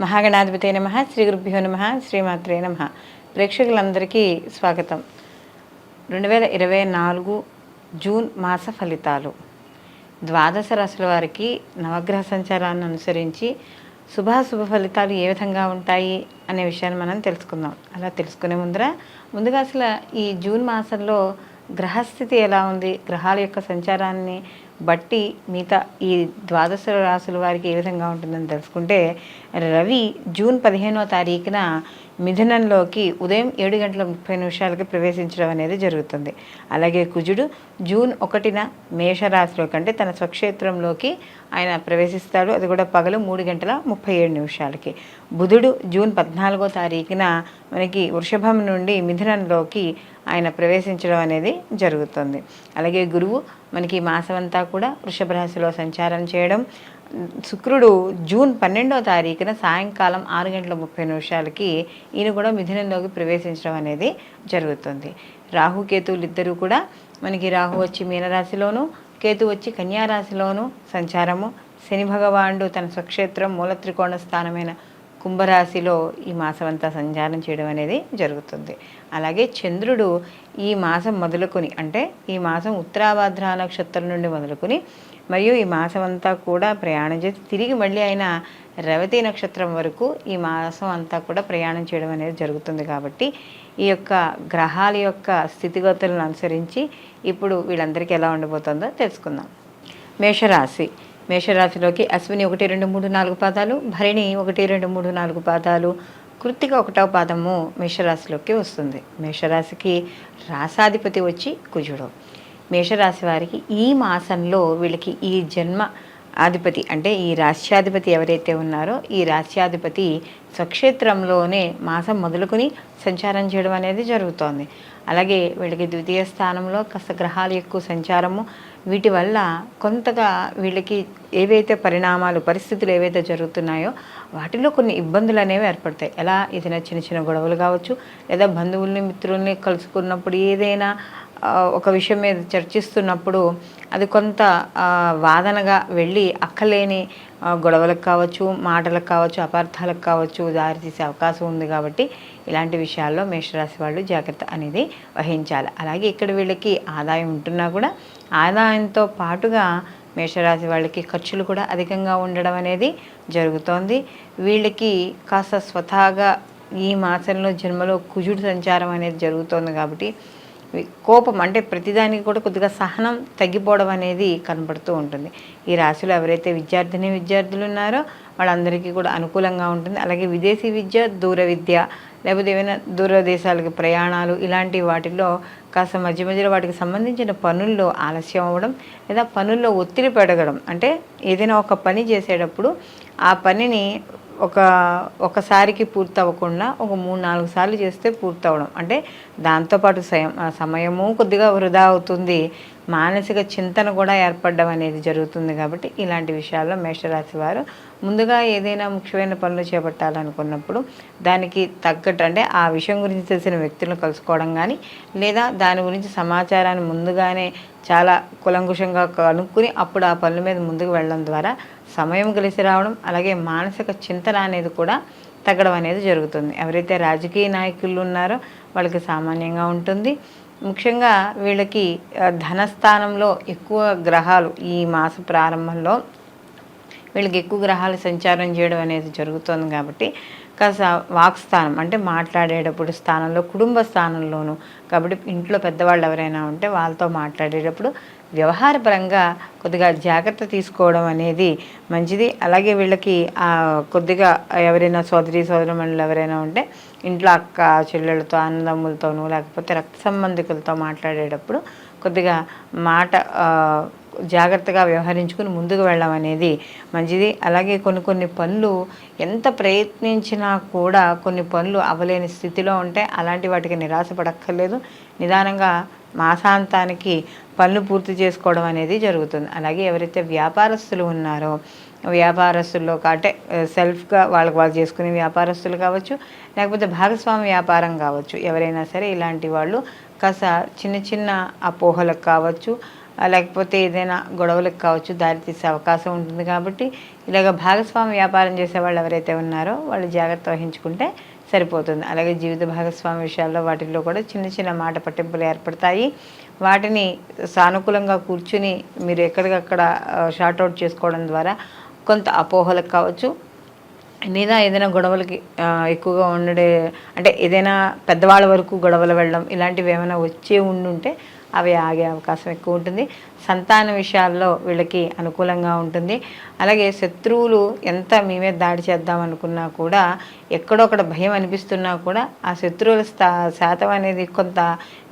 మహాగణాధిపతే నమః. శ్రీ గురుభ్యో నమః. శ్రీమాత్రే నమః. ప్రేక్షకులందరికీ స్వాగతం. 2024 జూన్ మాస ఫలితాలు. ద్వాదశ రాశుల వారికి నవగ్రహ సంచారాన్ని అనుసరించి శుభాశుభ ఫలితాలు ఏ విధంగా ఉంటాయి అనే విషయాన్ని మనం తెలుసుకుందాం. అలా తెలుసుకునే ముందుగా అసలు ఈ జూన్ మాసంలో గ్రహస్థితి ఎలా ఉంది, గ్రహాల యొక్క సంచారాన్ని బట్టి మిగతా ఈ ద్వాదశ రాశుల వారికి ఏ విధంగా ఉంటుందని తెలుసుకుంటే, రవి జూన్ 15వ తారీఖున మిథునంలోకి ఉదయం 7:30 ప్రవేశించడం అనేది జరుగుతుంది. అలాగే కుజుడు జూన్ 1న మేషరాశిలోకి అంటే తన స్వక్షేత్రంలోకి ఆయన ప్రవేశిస్తాడు. అది కూడా పగలు 3:37. బుధుడు జూన్ 14వ తారీఖున మనకి వృషభం నుండి మిథునంలోకి ఆయన ప్రవేశించడం అనేది జరుగుతుంది. అలాగే గురువు మనకి మాసం అంతా కూడా వృషభ రాశిలో సంచారం చేయడం. శుక్రుడు జూన్ 12వ తారీఖున సాయంకాలం 6:30 ఈయన కూడా మిథునంలోకి ప్రవేశించడం అనేది జరుగుతుంది. రాహుకేతువులు ఇద్దరు కూడా మనకి రాహు వచ్చి మీనరాశిలోను, కేతు వచ్చి కన్యారాశిలోను సంచారము. శని భగవానుడు తన స్వక్షేత్రం మూల త్రికోణ స్థానమైన కుంభరాశిలో ఈ మాసం అంతా సంచారం చేయడం అనేది జరుగుతుంది. అలాగే చంద్రుడు ఈ మాసం మొదలుకొని అంటే ఈ మాసం ఉత్తరాభాద్ర నక్షత్రం నుండి మొదలుకొని మరియు ఈ మాసం అంతా కూడా ప్రయాణం చేసి తిరిగి మళ్ళీ ఆయన రేవతి నక్షత్రం వరకు ఈ మాసం అంతా కూడా ప్రయాణం చేయడం అనేది జరుగుతుంది. కాబట్టి ఈ యొక్క గ్రహాల యొక్క స్థితిగతులను అనుసరించి ఇప్పుడు వీళ్ళందరికీ ఎలా ఉండబోతుందో తెలుసుకుందాం. మేషరాశిలోకి అశ్విని 1, 2, 3, 4 పాదాలు, భరణి 1, 2, 3, 4 పాదాలు, కృత్తిక 1వ పాదము మేషరాశిలోకి వస్తుంది. మేషరాశికి రాసాధిపతి వచ్చి కుజుడు. మేషరాశి వారికి ఈ మాసంలో వీళ్ళకి ఈ జన్మ అధిపతి అంటే ఈ రాశ్యాధిపతి ఎవరైతే ఉన్నారో ఈ రాశ్యాధిపతి స్వక్షేత్రంలోనే మాసం మొదలుకొని సంచారం చేయడం అనేది జరుగుతోంది. అలాగే వీళ్ళకి ద్వితీయ స్థానంలో కాస్త గ్రహాలు ఎక్కువ సంచారము, వీటి వల్ల కొంతగా వీళ్ళకి ఏవైతే పరిస్థితులు ఏవైతే జరుగుతున్నాయో వాటిలో కొన్ని ఇబ్బందులు అనేవి ఏర్పడతాయి. ఎలా ఏదైనా చిన్న చిన్న గొడవలు కావచ్చు, లేదా బంధువుల్ని మిత్రుల్ని కలుసుకున్నప్పుడు ఏదైనా ఒక విషయం మీద చర్చిస్తున్నప్పుడు అది కొంత వాదనగా వెళ్ళి అక్కలేని గొడవలకు కావచ్చు, మాటలకు కావచ్చు, అపార్థాలకు కావచ్చు దారితీసే అవకాశం ఉంది. కాబట్టి ఇలాంటి విషయాల్లో మేషరాశి వాళ్ళు జాగ్రత్త అనేది వహించాలి. అలాగే ఇక్కడ వీళ్ళకి ఆదాయం ఉంటున్నా కూడా ఆదాయంతో పాటుగా మేషరాశి వాళ్ళకి ఖర్చులు కూడా అధికంగా ఉండడం అనేది జరుగుతోంది. వీళ్ళకి కాస్త స్వతహాగా ఈ మాసంలో జన్మలో కుజుడు సంచారం అనేది జరుగుతోంది. కాబట్టి కోపం అంటే ప్రతిదానికి కూడా కొద్దిగా సహనం తగ్గిపోవడం అనేది కనబడుతూ ఉంటుంది. ఈ రాశిలో ఎవరైతే విద్యార్థులు ఉన్నారో వాళ్ళందరికీ కూడా అనుకూలంగా ఉంటుంది. అలాగే విదేశీ విద్య, దూర విద్య, లేకపోతే ఏమైనా దూర దేశాలకు ప్రయాణాలు ఇలాంటి వాటిల్లో కాస్త మధ్యలో వాటికి సంబంధించిన పనుల్లో ఆలస్యం అవ్వడం, లేదా పనుల్లో ఒత్తిడి పెరగడం. అంటే ఏదైనా ఒక పని చేసేటప్పుడు ఆ పనిని ఒకసారికి పూర్తి అవ్వకుండా ఒక 3-4 సార్లు చేస్తే పూర్తి అవ్వడం, అంటే దాంతోపాటు సమయము కొద్దిగా వృధా అవుతుంది, మానసిక చింతన కూడా ఏర్పడడం అనేది జరుగుతుంది. కాబట్టి ఇలాంటి విషయాల్లో మేషరాశి వారు ముందుగా ఏదైనా ముఖ్యమైన పనులు చేపట్టాలనుకున్నప్పుడు దానికి తగ్గట్టు అంటే ఆ విషయం గురించి తెలిసిన వ్యక్తులను కలుసుకోవడం కానీ, లేదా దాని గురించి సమాచారాన్ని ముందుగానే చాలా కులంకుశంగా కనుక్కుని అప్పుడు ఆ పనుల మీద ముందుకు వెళ్ళడం ద్వారా సమయం కలిసి రావడం, అలాగే మానసిక చింతన అనేది కూడా తగ్గడం అనేది జరుగుతుంది. ఎవరైతే రాజకీయ నాయకులు ఉన్నారో వాళ్ళకి సామాన్యంగా ఉంటుంది. ముఖ్యంగా వీళ్ళకి ధనస్థానంలో ఎక్కువ గ్రహాలు ఈ మాస ప్రారంభంలో వీళ్ళకి ఎక్కువ గ్రహాలు సంచారం చేయడం అనేది జరుగుతుంది. కాబట్టి కాస్త వాక్స్థానం అంటే మాట్లాడేటప్పుడు స్థానంలో, కుటుంబ స్థానంలోనూ, కాబట్టి ఇంట్లో పెద్దవాళ్ళు ఎవరైనా ఉంటే వాళ్ళతో మాట్లాడేటప్పుడు వ్యవహారపరంగా కొద్దిగా జాగ్రత్త తీసుకోవడం అనేది మంచిది. అలాగే వీళ్ళకి కొద్దిగా ఎవరైనా సోదరమణులు ఎవరైనా ఉంటే ఇంట్లో అక్క చెల్లెళ్ళతో, అన్నదమ్ములతోనూ, లేకపోతే రక్త సంబంధికులతో మాట్లాడేటప్పుడు కొద్దిగా మాట జాగ్రత్తగా వ్యవహరించుకుని ముందుకు వెళ్ళడం అనేది మంచిది. అలాగే కొన్ని పనులు ఎంత ప్రయత్నించినా కూడా కొన్ని పనులు అవ్వలేని స్థితిలో ఉంటే అలాంటి వాటికి నిరాశపడక్కర్లేదు. నిదానంగా మాసాంతానికి పనులు పూర్తి చేసుకోవడం అనేది జరుగుతుంది. అలాగే ఎవరైతే వ్యాపారస్తులు ఉన్నారో వ్యాపారస్తుల్లో అంటే సెల్ఫ్గా వాళ్ళు చేసుకునే వ్యాపారస్తులు కావచ్చు, లేకపోతే భాగస్వామి వ్యాపారం కావచ్చు, ఎవరైనా సరే ఇలాంటి వాళ్ళు కాస్త చిన్న చిన్న అపోహలకు కావచ్చు, లేకపోతే ఏదైనా గొడవలకు కావచ్చు దారితీసే అవకాశం ఉంటుంది. కాబట్టి ఇలాగ భాగస్వామి వ్యాపారం చేసే వాళ్ళు ఎవరైతే ఉన్నారో వాళ్ళు జాగ్రత్త వహించుకుంటే సరిపోతుంది. అలాగే జీవిత భాగస్వామి విషయాల్లో వాటిల్లో కూడా చిన్న చిన్న మాట పట్టింపులు ఏర్పడతాయి. వాటిని సానుకూలంగా కూర్చుని మీరు ఎక్కడికక్కడ షార్ట్అవుట్ చేసుకోవడం ద్వారా కొంత అపోహలకు కావచ్చు, లేదా ఏదైనా గొడవలకి ఎక్కువగా అంటే ఏదైనా పెద్దవాళ్ళ వరకు గొడవలు వెళ్ళడం ఇలాంటివి ఏమైనా వచ్చే ఉండుంటే అవి ఆగే అవకాశం ఎక్కువ ఉంటుంది. సంతాన విషయాల్లో వీళ్ళకి అనుకూలంగా ఉంటుంది. అలాగే శత్రువులు ఎంత మీ మీద దాడి చేద్దాం అనుకున్నా కూడా ఎక్కడొక్కడ భయం అనిపిస్తున్నా కూడా ఆ శత్రువుల శాతం అనేది కొంత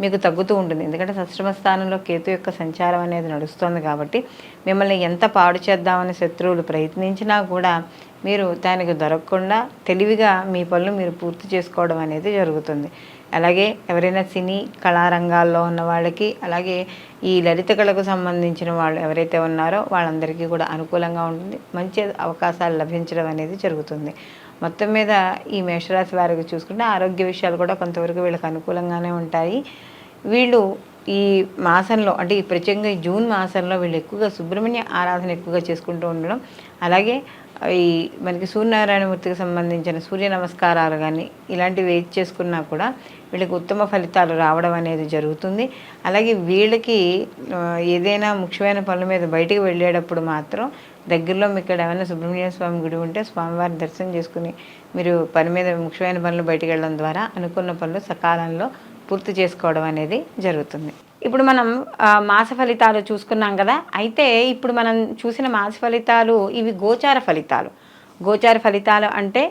మీకు తగ్గుతూ ఉంటుంది. ఎందుకంటే షష్ఠమ స్థానంలో కేతు యొక్క సంచారం అనేది నడుస్తుంది. కాబట్టి మిమ్మల్ని ఎంత పాడు చేద్దామని శత్రువులు ప్రయత్నించినా కూడా మీరు దానికి దొరకకుండా తెలివిగా మీ పనులు మీరు పూర్తి చేసుకోవడం అనేది జరుగుతుంది. అలాగే ఎవరైనా సినీ కళారంగాల్లో ఉన్న వాళ్ళకి, అలాగే ఈ లలిత కళకు సంబంధించిన వాళ్ళు ఎవరైతే ఉన్నారో వాళ్ళందరికీ కూడా అనుకూలంగా ఉంటుంది. మంచి అవకాశాలు లభించడం అనేది జరుగుతుంది. మొత్తం మీద ఈ మేషరాశి వారికి చూసుకుంటే ఆరోగ్య విషయాలు కూడా కొంతవరకు వీళ్ళకి అనుకూలంగానే ఉంటాయి. వీళ్ళు ఈ మాసంలో అంటే ఈ ప్రత్యేకంగా ఈ జూన్ మాసంలో వీళ్ళు ఎక్కువగా సుబ్రహ్మణ్య ఆరాధన ఎక్కువగా చేసుకుంటూ ఉండడం, అలాగే ఈ మనకి సూర్యనారాయణమూర్తికి సంబంధించిన సూర్య నమస్కారాలు కానీ ఇలాంటివి ఏది చేసుకున్నా కూడా వీళ్ళకి ఉత్తమ ఫలితాలు రావడం అనేది జరుగుతుంది. అలాగే వీళ్ళకి ఏదైనా ముఖ్యమైన పనుల మీద బయటికి వెళ్ళేటప్పుడు మాత్రం దగ్గరలో మీకు ఇక్కడ ఏమైనా సుబ్రహ్మణ్య స్వామి గుడి ఉంటే స్వామివారిని దర్శనం చేసుకుని మీరు పని మీద ముఖ్యమైన పనులు బయటికి వెళ్ళడం ద్వారా అనుకున్న పనులు సకాలంలో పూర్తి చేసుకోవడం అనేది జరుగుతుంది. ఇప్పుడు మనం మాస ఫలితాలు చూసుకున్నాం కదా. అయితే ఇప్పుడు మనం చూసిన మాస ఫలితాలు ఇవి గోచార ఫలితాలు. గోచార ఫలితాలు అంటే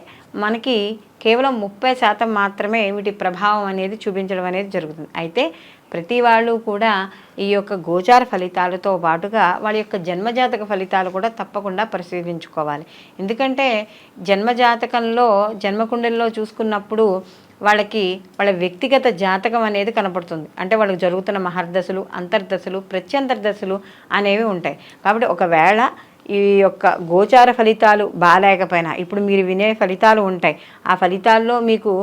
మనకి కేవలం 30% మాత్రమే వీటి ప్రభావం అనేది చూపించడం అనేది జరుగుతుంది. అయితే ప్రతి వాళ్ళు కూడా ఈ యొక్క గోచార ఫలితాలతో పాటుగా వాళ్ళ యొక్క జన్మజాతక ఫలితాలు కూడా తప్పకుండా పరిశీలించుకోవాలి. ఎందుకంటే జన్మజాతకంలో జన్మకుండలిలో చూసుకున్నప్పుడు వాళ్ళకి వాళ్ళ వ్యక్తిగత జాతకం అనేది కనపడుతుంది. అంటే వాళ్ళకి జరుగుతున్న మహర్దశలు, అంతర్దశలు, ప్రత్యంతర్దశలు అనేవి ఉంటాయి. కాబట్టి ఒకవేళ ఈ యొక్క గోచార ఫలితాలు బాగాలేకపోయినా ఇప్పుడు మీరు వినే ఫలితాలు ఉంటాయి. ఆ ఫలితాల్లో మీకు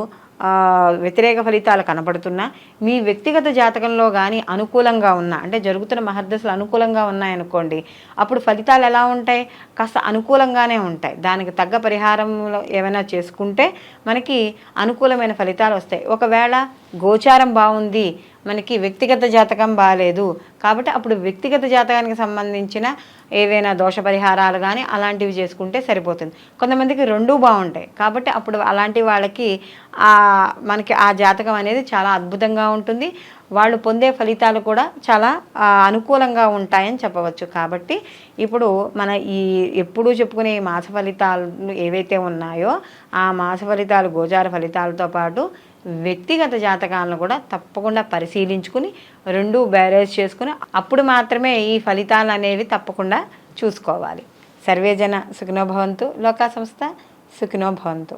వ్యతిరేక ఫలితాలు కనపడుతున్నా మీ వ్యక్తిగత జాతకంలో కానీ అనుకూలంగా ఉన్నా, అంటే జరుగుతున్న మహర్దశలు అనుకూలంగా ఉన్నాయనుకోండి, అప్పుడు ఫలితాలు ఎలా ఉంటాయి? కాస్త అనుకూలంగానే ఉంటాయి. దానికి తగ్గ పరిహారంలో ఏమైనా చేసుకుంటే మనకి అనుకూలమైన ఫలితాలు వస్తాయి. ఒకవేళ గోచారం బాగుంది, మనకి వ్యక్తిగత జాతకం బాగాలేదు కాబట్టి అప్పుడు వ్యక్తిగత జాతకానికి సంబంధించిన ఏవైనా దోష పరిహారాలు కానీ అలాంటివి చేసుకుంటే సరిపోతుంది. కొంతమందికి రెండూ బాగుంటాయి కాబట్టి అప్పుడు అలాంటి వాళ్ళకి మనకి ఆ జాతకం అనేది చాలా అద్భుతంగా ఉంటుంది. వాళ్ళు పొందే ఫలితాలు కూడా చాలా అనుకూలంగా ఉంటాయని చెప్పవచ్చు. కాబట్టి ఇప్పుడు మన ఈ ఎప్పుడూ చెప్పుకునే ఈ మాస ఫలితాలు ఏవైతే ఉన్నాయో ఆ మాస ఫలితాలు గోచార ఫలితాలతో పాటు వ్యక్తిగత జాతకాలను కూడా తప్పకుండా పరిశీలించుకుని రెండూ బ్యారేజ్ చేసుకుని అప్పుడు మాత్రమే ఈ ఫలితాలు అనేవి తప్పకుండా చూసుకోవాలి. సర్వేజన సుఖినో భవంతు. లోకా సంస్థ సుఖినో భవంతు.